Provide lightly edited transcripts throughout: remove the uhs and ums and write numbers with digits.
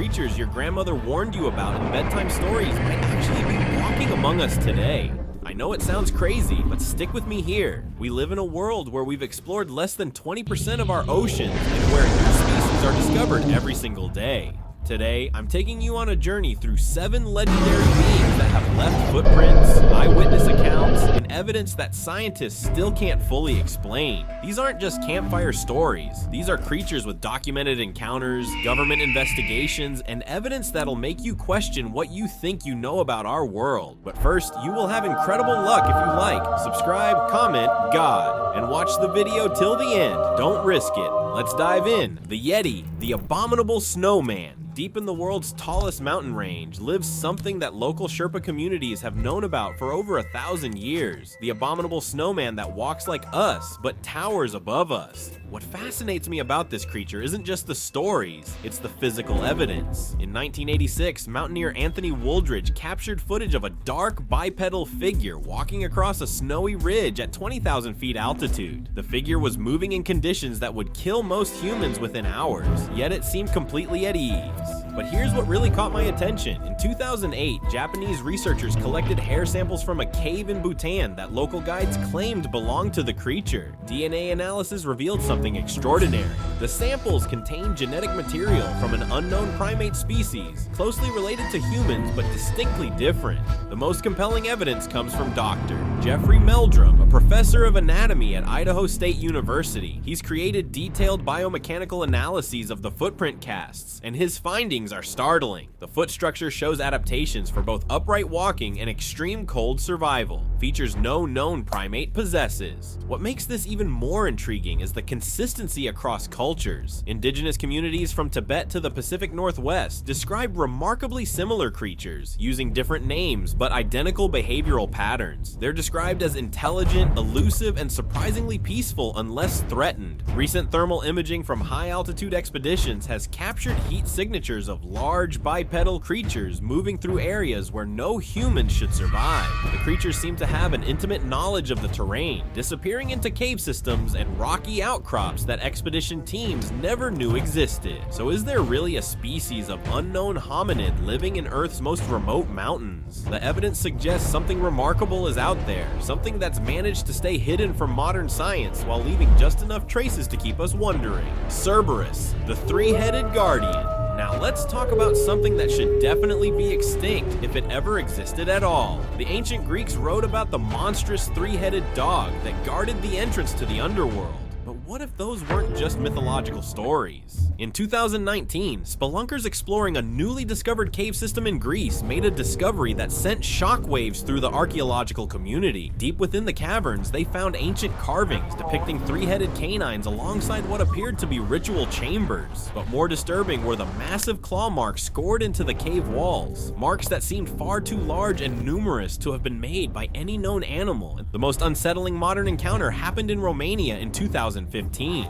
creatures your grandmother warned you about in bedtime stories might actually be walking among us today. I know it sounds crazy, but stick with me here. We live in a world where we've explored less than 20% of our oceans and where new species are discovered every single day. Today, I'm taking you on a journey through 7 legendary beings that have left footprints, eyewitness accounts, and evidence that scientists still can't fully explain. These aren't just campfire stories. These are creatures with documented encounters, government investigations, and evidence that'll make you question what you think you know about our world. But first, you will have incredible luck if you like, subscribe, comment, God, and watch the video till the end. Don't risk it. Let's dive in. The Yeti, the abominable snowman. Deep in the world's tallest mountain range lives something that local Sherpa communities have known about for over 1,000 years. The abominable snowman that walks like us, but towers above us. What fascinates me about this creature isn't just the stories, it's the physical evidence. In 1986, mountaineer Anthony Wooldridge captured footage of a dark bipedal figure walking across a snowy ridge at 20,000 feet altitude. The figure was moving in conditions that would kill most humans within hours, yet it seemed completely at ease. But here's what really caught my attention. In 2008, Japanese researchers collected hair samples from a cave in Bhutan that local guides claimed belonged to the creature. DNA analysis revealed something extraordinary. The samples contained genetic material from an unknown primate species, closely related to humans but distinctly different. The most compelling evidence comes from Dr. Jeffrey Meldrum, a professor of anatomy at Idaho State University. He's created detailed biomechanical analyses of the footprint casts, and his findings are startling. The foot structure shows adaptations for both upright walking and extreme cold survival, features no known primate possesses. What makes this even more intriguing is the consistency across cultures. Indigenous communities from Tibet to the Pacific Northwest describe remarkably similar creatures, using different names but identical behavioral patterns. They're described as intelligent, elusive, and surprisingly peaceful unless threatened. Recent thermal imaging from high-altitude expeditions has captured heat signatures of large bipedal creatures moving through areas where no humans should survive. The creatures seem to have an intimate knowledge of the terrain, disappearing into cave systems and rocky outcrops that expedition teams never knew existed. So is there really a species of unknown hominid living in Earth's most remote mountains? The evidence suggests something remarkable is out there, something that's managed to stay hidden from modern science while leaving just enough traces to keep us wondering. Cerberus, the three-headed guardian. Now let's talk about something that should definitely be extinct if it ever existed at all. The ancient Greeks wrote about the monstrous three-headed dog that guarded the entrance to the underworld. But what if those weren't just mythological stories? In 2019, spelunkers exploring a newly discovered cave system in Greece made a discovery that sent shockwaves through the archaeological community. Deep within the caverns, they found ancient carvings depicting three-headed canines alongside what appeared to be ritual chambers. But more disturbing were the massive claw marks scored into the cave walls, marks that seemed far too large and numerous to have been made by any known animal. The most unsettling modern encounter happened in Romania in 2015.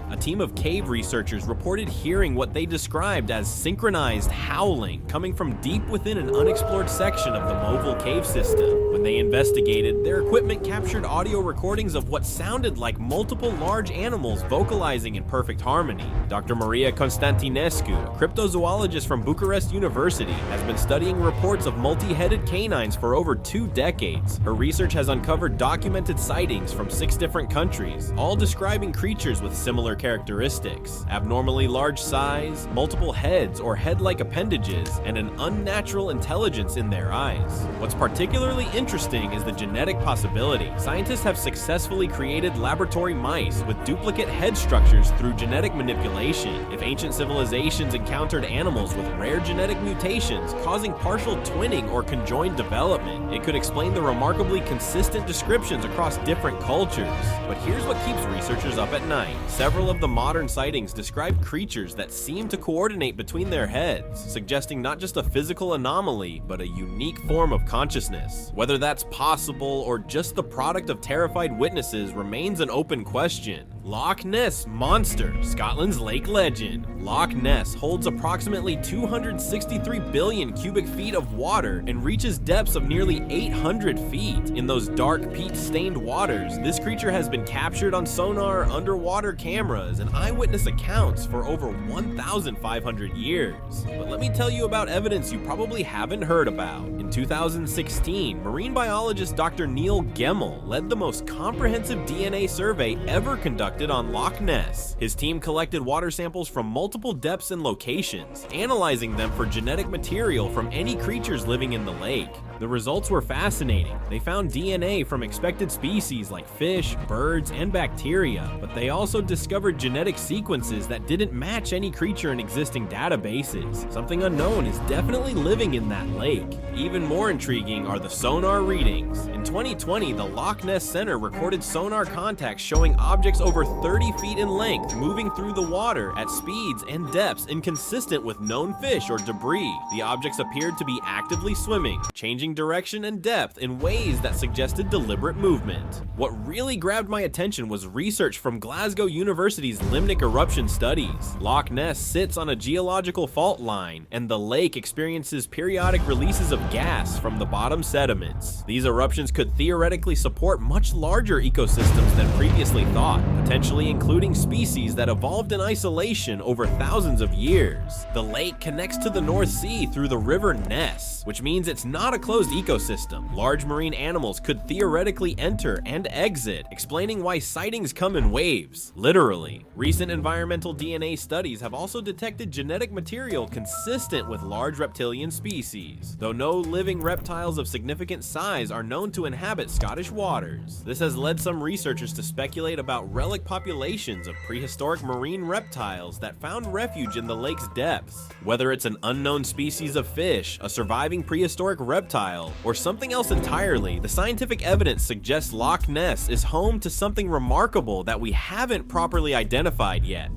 A team of cave researchers reported hearing what they described as synchronized howling coming from deep within an unexplored section of the Moval cave system. When they investigated, their equipment captured audio recordings of what sounded like multiple large animals vocalizing in perfect harmony. Dr. Maria Constantinescu, a cryptozoologist from Bucharest University, has been studying reports of multi-headed canines for over 2 decades. Her research has uncovered documented sightings from 6 different countries, all describing creatures with similar characteristics: abnormally large size, multiple heads or head-like appendages, and an unnatural intelligence in their eyes. What's particularly interesting is the genetic possibility. Scientists have successfully created laboratory mice with duplicate head structures through genetic manipulation. If ancient civilizations encountered animals with rare genetic mutations causing partial twinning or conjoined development, it could explain the remarkably consistent descriptions across different cultures. But here's what keeps researchers up at night. Several of the modern sightings describe creatures that seem to coordinate between their heads, suggesting not just a physical anomaly, but a unique form of consciousness. Whether that's possible or just the product of terrified witnesses remains an open question. Loch Ness Monster, Scotland's lake legend. Loch Ness holds approximately 263 billion cubic feet of water and reaches depths of nearly 800 feet. In those dark, peat-stained waters, this creature has been captured on sonar, underwater cameras, and eyewitness accounts for over 1,500 years. But let me tell you about evidence you probably haven't heard about. In 2016, marine biologist Dr. Neil Gemmell led the most comprehensive DNA survey ever conducted on Loch Ness. His team collected water samples from multiple depths and locations, analyzing them for genetic material from any creatures living in the lake. The results were fascinating. They found DNA from expected species like fish, birds, and bacteria, but they also discovered genetic sequences that didn't match any creature in existing databases. Something unknown is definitely living in that lake. Even more intriguing are the sonar readings. In 2020, the Loch Ness Center recorded sonar contacts showing objects over 30 feet in length moving through the water at speeds and depths inconsistent with known fish or debris. The objects appeared to be actively swimming, changing direction and depth in ways that suggested deliberate movement. What really grabbed my attention was research from Glasgow University's limnic eruption studies. Loch Ness sits on a geological fault line, and the lake experiences periodic releases of gas from the bottom sediments. These eruptions could theoretically support much larger ecosystems than previously thought, potentially including species that evolved in isolation over thousands of years. The lake connects to the North Sea through the river Ness, which means it's not a closed ecosystem. Large marine animals could theoretically enter and exit, explaining why sightings come in waves, literally. Recent environmental DNA studies have also detected genetic material consistent with large reptilian species, though no living reptiles of significant size are known to inhabit Scottish waters. This has led some researchers to speculate about relic populations of prehistoric marine reptiles that found refuge in the lake's depths. Whether it's an unknown species of fish, a surviving prehistoric reptile, or something else entirely, the scientific evidence suggests Loch Ness is home to something remarkable that we haven't properly identified yet.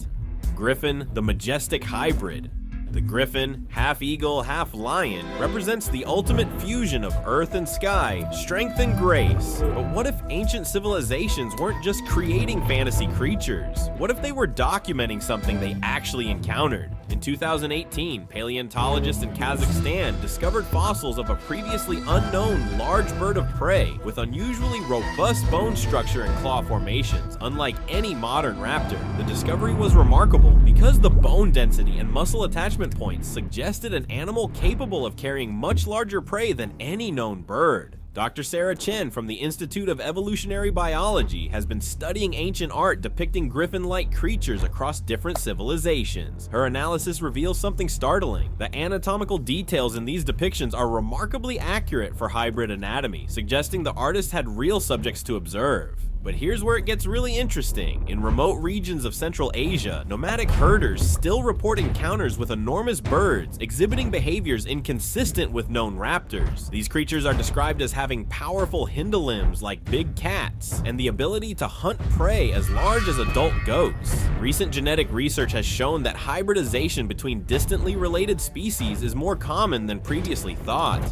Griffin, the majestic hybrid. The griffin, half eagle, half lion, represents the ultimate fusion of earth and sky, strength and grace. But what if ancient civilizations weren't just creating fantasy creatures? What if they were documenting something they actually encountered? In 2018, paleontologists in Kazakhstan discovered fossils of a previously unknown large bird of prey with unusually robust bone structure and claw formations, unlike any modern raptor. The discovery was remarkable because the bone density and muscle attachment points suggested an animal capable of carrying much larger prey than any known bird. Dr. Sarah Chen from the Institute of Evolutionary Biology has been studying ancient art depicting griffin-like creatures across different civilizations. Her analysis reveals something startling. The anatomical details in these depictions are remarkably accurate for hybrid anatomy, suggesting the artist had real subjects to observe. But here's where it gets really interesting. In remote regions of Central Asia, nomadic herders still report encounters with enormous birds, exhibiting behaviors inconsistent with known raptors. These creatures are described as having powerful hindlimbs like big cats, and the ability to hunt prey as large as adult goats. Recent genetic research has shown that hybridization between distantly related species is more common than previously thought.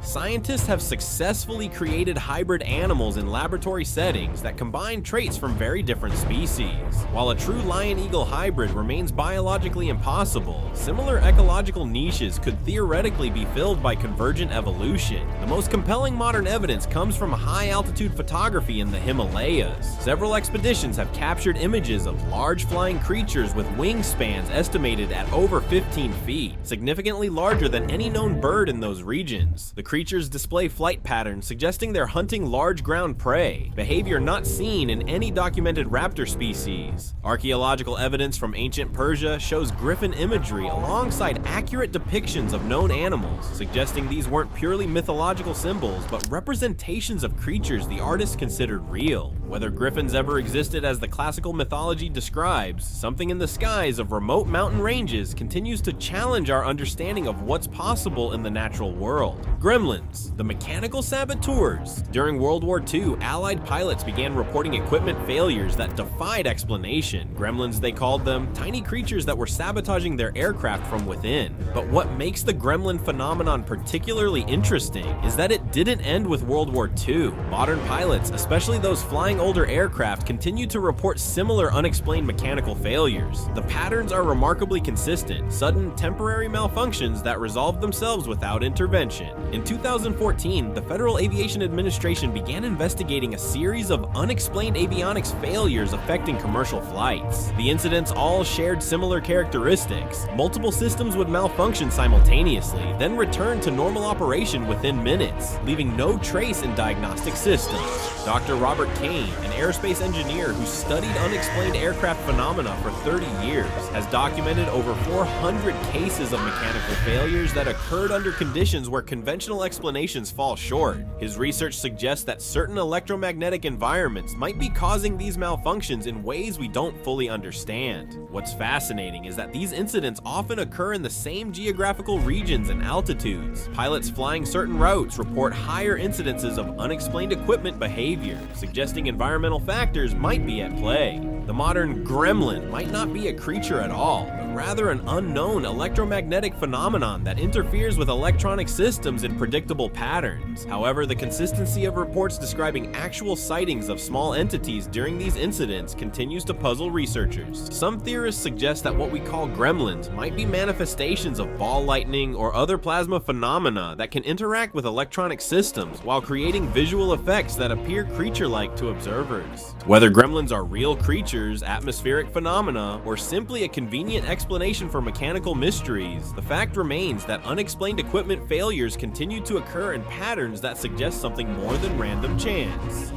Scientists have successfully created hybrid animals in laboratory settings that combine traits from very different species. While a true lion-eagle hybrid remains biologically impossible, similar ecological niches could theoretically be filled by convergent evolution. The most compelling modern evidence comes from high-altitude photography in the Himalayas. Several expeditions have captured images of large flying creatures with wingspans estimated at over 15 feet, significantly larger than any known bird in those regions. The creatures display flight patterns suggesting they're hunting large ground prey, behavior not seen in any documented raptor species. Archaeological evidence from ancient Persia shows griffin imagery alongside accurate depictions of known animals, suggesting these weren't purely mythological symbols but representations of creatures the artists considered real. Whether griffins ever existed as the classical mythology describes, something in the skies of remote mountain ranges continues to challenge our understanding of what's possible in the natural world. Gremlins, the mechanical saboteurs. During World War II, Allied pilots began reporting equipment failures that defied explanation. Gremlins, they called them, tiny creatures that were sabotaging their aircraft from within. But what makes the gremlin phenomenon particularly interesting is that it didn't end with World War II. Modern pilots, especially those flying older aircraft continue to report similar unexplained mechanical failures. The patterns are remarkably consistent, sudden, temporary malfunctions that resolve themselves without intervention. In 2014, the Federal Aviation Administration began investigating a series of unexplained avionics failures affecting commercial flights. The incidents all shared similar characteristics. Multiple systems would malfunction simultaneously, then return to normal operation within minutes, leaving no trace in diagnostic systems. Dr. Robert Kane, an aerospace engineer who studied unexplained aircraft phenomena for 30 years, has documented over 400 cases of mechanical failures that occurred under conditions where conventional explanations fall short. His research suggests that certain electromagnetic environments might be causing these malfunctions in ways we don't fully understand. What's fascinating is that these incidents often occur in the same geographical regions and altitudes. Pilots flying certain routes report higher incidences of unexplained equipment behavior, suggesting environmental factors might be at play. The modern gremlin might not be a creature at all, but rather an unknown electromagnetic phenomenon that interferes with electronic systems in predictable patterns. However, the consistency of reports describing actual sightings of small entities during these incidents continues to puzzle researchers. Some theorists suggest that what we call gremlins might be manifestations of ball lightning or other plasma phenomena that can interact with electronic systems while creating visual effects that appear creature-like to observers. Whether gremlins are real creatures, atmospheric phenomena, or simply a convenient explanation for mechanical mysteries, the fact remains that unexplained equipment failures continue to occur in patterns that suggest something more than random chance.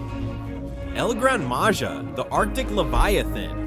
Gran Majá, the Arctic Leviathan.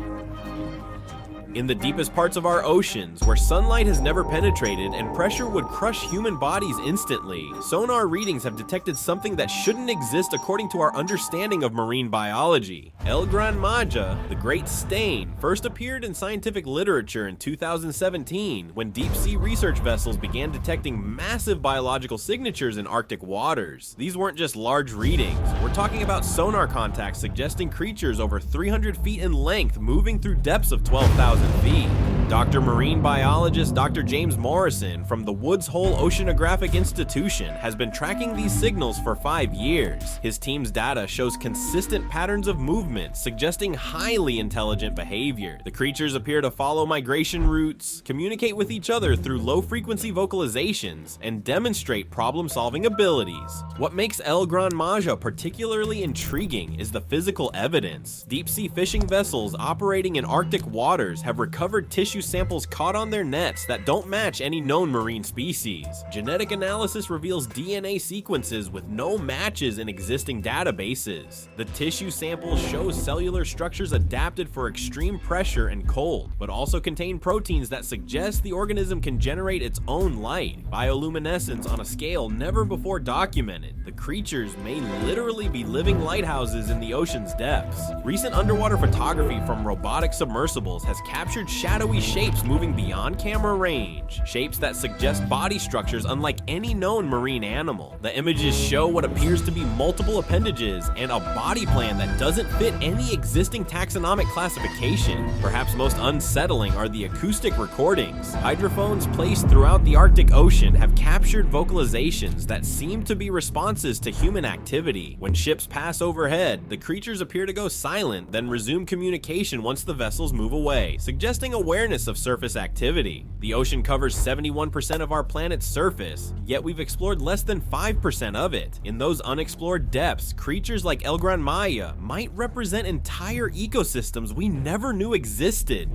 In the deepest parts of our oceans, where sunlight has never penetrated and pressure would crush human bodies instantly, sonar readings have detected something that shouldn't exist according to our understanding of marine biology. Gran Majá, the Great Stain, first appeared in scientific literature in 2017 when deep-sea research vessels began detecting massive biological signatures in Arctic waters. These weren't just large readings. We're talking about sonar contacts suggesting creatures over 300 feet in length moving through depths of 12,000 feet. Marine biologist Dr. James Morrison from the Woods Hole Oceanographic Institution has been tracking these signals for 5 years. His team's data shows consistent patterns of movement, suggesting highly intelligent behavior. The creatures appear to follow migration routes, communicate with each other through low-frequency vocalizations, and demonstrate problem-solving abilities. What makes Gran Majá particularly intriguing is the physical evidence. Deep-sea fishing vessels operating in Arctic waters have recovered tissue samples caught on their nets that don't match any known marine species. Genetic analysis reveals DNA sequences with no matches in existing databases. The tissue samples show cellular structures adapted for extreme pressure and cold, but also contain proteins that suggest the organism can generate its own light, bioluminescence on a scale never before documented. The creatures may literally be living lighthouses in the ocean's depths. Recent underwater photography from robotic submersibles has captured shadowy shapes moving beyond camera range, shapes that suggest body structures unlike any known marine animal. The images show what appears to be multiple appendages and a body plan that doesn't fit any existing taxonomic classification. Perhaps most unsettling are the acoustic recordings. Hydrophones placed throughout the Arctic Ocean have captured vocalizations that seem to be responses to human activity. When ships pass overhead, the creatures appear to go silent, then resume communication once the vessels move away, suggesting awareness of surface activity. The ocean covers 71% of our planet's surface, yet we've explored less than 5% of it. In those unexplored depths, creatures like Gran Majá might represent entire ecosystems we never knew existed.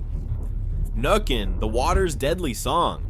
Nuckelavee, the water's deadly song.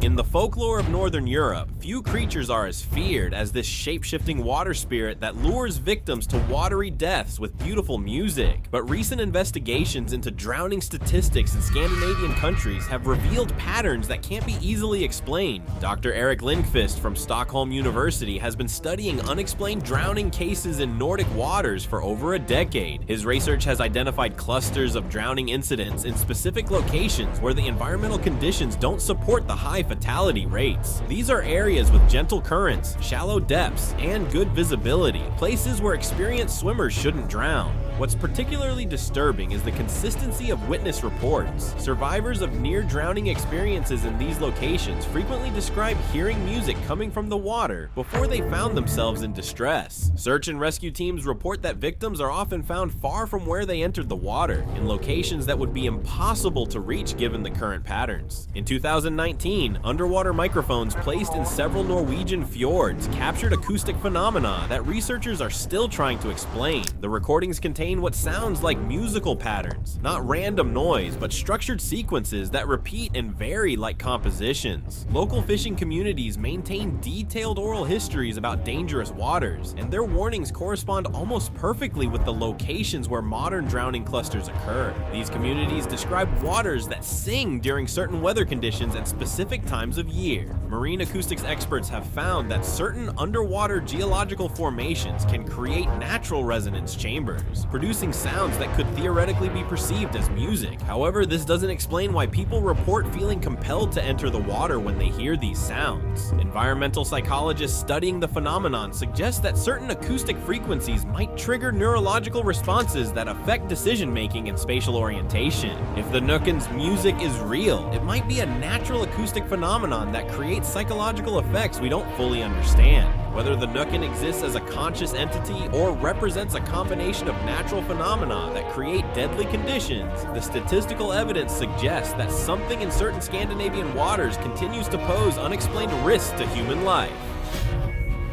In the folklore of Northern Europe, few creatures are as feared as this shape-shifting water spirit that lures victims to watery deaths with beautiful music. But recent investigations into drowning statistics in Scandinavian countries have revealed patterns that can't be easily explained. Dr. Erik Lindqvist from Stockholm University has been studying unexplained drowning cases in Nordic waters for over a decade. His research has identified clusters of drowning incidents in specific locations where the environmental conditions don't support the high fatality rates. These are areas with gentle currents, shallow depths, and good visibility, places where experienced swimmers shouldn't drown. What's particularly disturbing is the consistency of witness reports. Survivors of near-drowning experiences in these locations frequently describe hearing music coming from the water before they found themselves in distress. Search and rescue teams report that victims are often found far from where they entered the water, in locations that would be impossible to reach given the current patterns. In 2019, underwater microphones placed in several Norwegian fjords captured acoustic phenomena that researchers are still trying to explain. The recordings contain what sounds like musical patterns, not random noise, but structured sequences that repeat and vary like compositions. Local fishing communities maintain detailed oral histories about dangerous waters, and their warnings correspond almost perfectly with the locations where modern drowning clusters occur. These communities describe waters that sing during certain weather conditions at specific times of year. Marine acoustics experts have found that certain underwater geological formations can create natural resonance chambers, producing sounds that could theoretically be perceived as music. However, this doesn't explain why people report feeling compelled to enter the water when they hear these sounds. Environmental psychologists studying the phenomenon suggest that certain acoustic frequencies might trigger neurological responses that affect decision-making and spatial orientation. If the Nukken's music is real, it might be a natural acoustic phenomenon that creates psychological effects we don't fully understand. Whether the Nukken exists as a conscious entity or represents a combination of natural phenomena that create deadly conditions, the statistical evidence suggests that something in certain Scandinavian waters continues to pose unexplained risks to human life.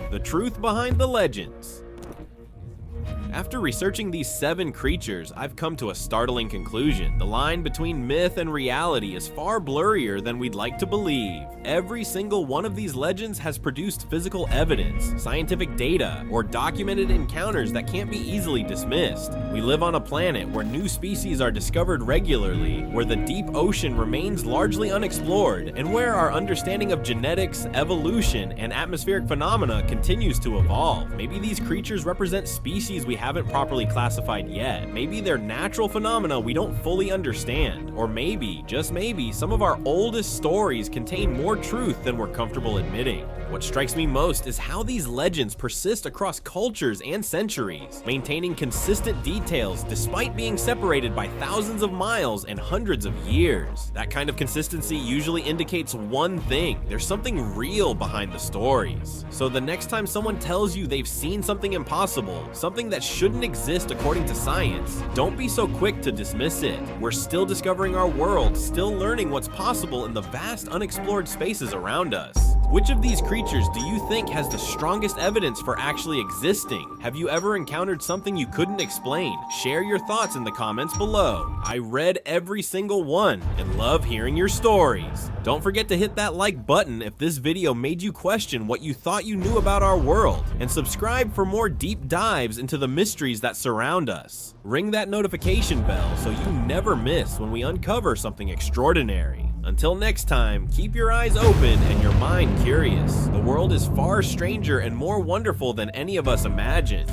The truth behind the legends. After researching these 7 creatures, I've come to a startling conclusion. The line between myth and reality is far blurrier than we'd like to believe. Every single one of these legends has produced physical evidence, scientific data, or documented encounters that can't be easily dismissed. We live on a planet where new species are discovered regularly, where the deep ocean remains largely unexplored, and where our understanding of genetics, evolution, and atmospheric phenomena continues to evolve. Maybe these creatures represent species we haven't properly classified yet. Maybe they're natural phenomena we don't fully understand. Or maybe, just maybe, some of our oldest stories contain more truth than we're comfortable admitting. What strikes me most is how these legends persist across cultures and centuries, maintaining consistent details despite being separated by thousands of miles and hundreds of years. That kind of consistency usually indicates one thing: there's something real behind the stories. So the next time someone tells you they've seen something impossible, something that shouldn't exist according to science, don't be so quick to dismiss it. We're still discovering our world, still learning what's possible in the vast unexplored spaces around us. Which of these creatures do you think has the strongest evidence for actually existing? Have you ever encountered something you couldn't explain? Share your thoughts in the comments below. I read every single one and love hearing your stories. Don't forget to hit that like button if this video made you question what you thought you knew about our world, and subscribe for more deep dives into the mysteries that surround us. Ring that notification bell so you never miss when we uncover something extraordinary. Until next time, keep your eyes open and your mind curious. The world is far stranger and more wonderful than any of us imagined.